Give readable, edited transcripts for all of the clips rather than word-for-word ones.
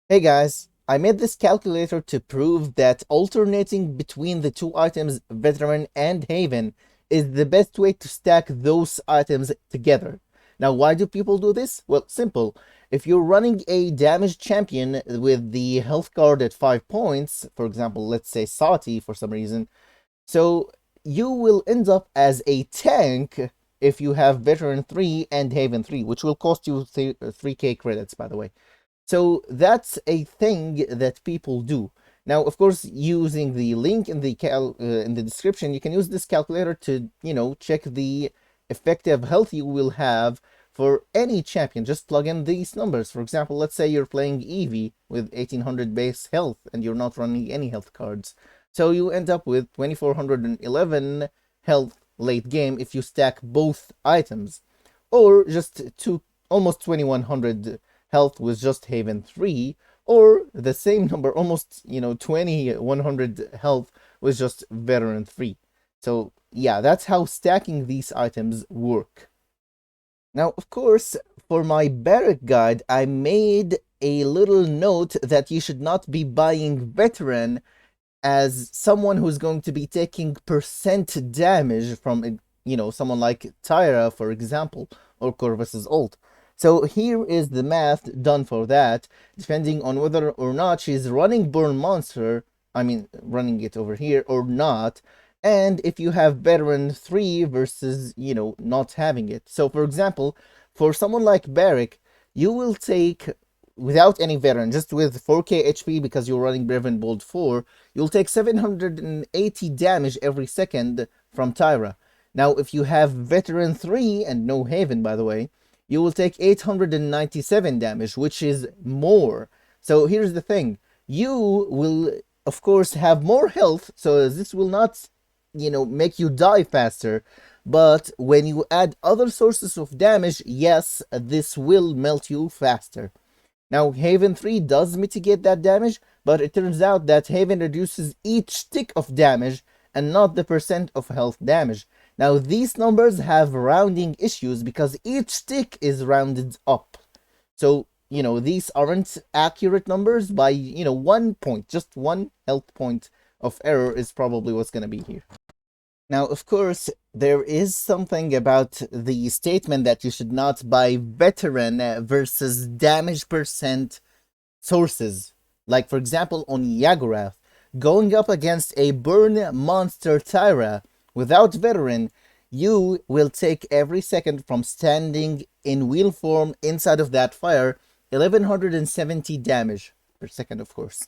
Hey guys, I made this calculator to prove that alternating between the two items, Veteran and Haven, is the best way to stack those items together. Now, why do people do this? Well, simple. If you're running a damaged champion with the health card at 5 points, for example, let's say Sati for some reason, so you will end up as a tank if you have Veteran 3 and Haven 3, which will cost you 3k credits, by the way. So that's a thing that people do. Now, of course, using the link in the description, you can use this calculator to check the effective health you will have for any champion. Just plug in these numbers. For example, let's say you're playing Eevee with 1800 base health and you're not running any health cards. So you end up with 2411 health late game if you stack both items, or just almost 2100 health with just Haven 3, or the same number, almost 2100 health with just Veteran 3. So yeah, that's how stacking these items work. Now, of course, for my barrack guide, I made a little note that you should not be buying Veteran as someone who's going to be taking percent damage from, someone like Tyra, for example, or Corvus's ult. So here is the math done for that, depending on whether or not she's running Burn Monster, I mean, running it over here, or not, and if you have Veteran 3 versus, not having it. So, for example, for someone like Barrack, you will take, without any Veteran, just with 4k HP because you're running Brave and Bold 4, you'll take 780 damage every second from Tyra. Now, if you have Veteran 3 and no Haven, by the way, you will take 897 damage, which is more. So here's the thing. You will, of course, have more health, so this will not, make you die faster. But when you add other sources of damage, yes, this will melt you faster. Now, Haven 3 does mitigate that damage, but it turns out that Haven reduces each tick of damage and not the percent of health damage. Now, these numbers have rounding issues because each tick is rounded up. So, these aren't accurate numbers by, 1 point. Just 1 health point of error is probably what's going to be here. Now, of course, there is something about the statement that you should not buy Veteran versus damage percent sources. Like, for example, on Yagorath, going up against a Burn Monster Tyra without Veteran, you will take every second from standing in wheel form inside of that fire 1170 damage per second, of course.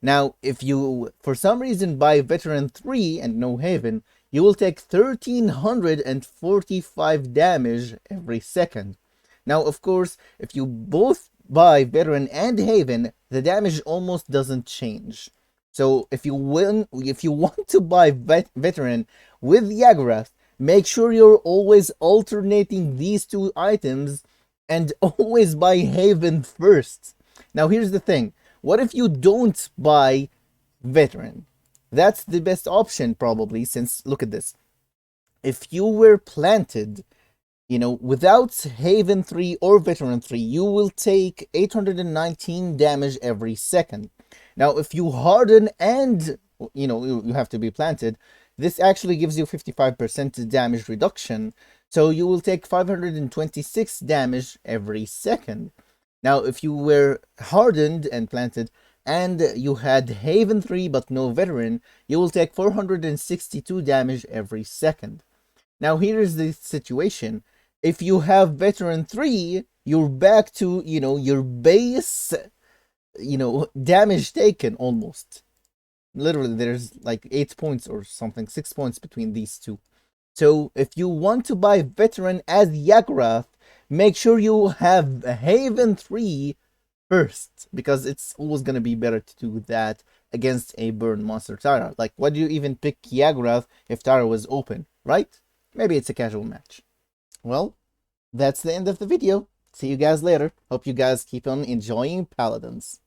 Now, if you, for some reason, buy Veteran 3 and no Haven, you will take 1345 damage every second. Now, of course, if you both buy Veteran and Haven, the damage almost doesn't change. So if you want to buy Veteran with Yagorath, make sure you're always alternating these two items and always buy Haven first. Now here's the thing. What if you don't buy Veteran? That's the best option probably, since look at this. If you were planted, without Haven 3 or Veteran 3, you will take 819 damage every second. Now, if you harden and, you have to be planted, this actually gives you 55% damage reduction. So you will take 526 damage every second. Now, if you were hardened and planted, and you had Haven 3 but no Veteran, you will take 462 damage every second. Now, here is the situation. If you have Veteran 3, you're back to, your base, damage taken almost. Literally, there's like 8 points or something, 6 points between these two. So, if you want to buy Veteran as Yagorath, make sure you have Haven 3 first, because it's always going to be better to do that against a Burn Monster Tara. Like, why do you even pick Yagorath if Tara was open, right? Maybe it's a casual match. Well, that's the end of the video. See you guys later. Hope you guys keep on enjoying Paladins.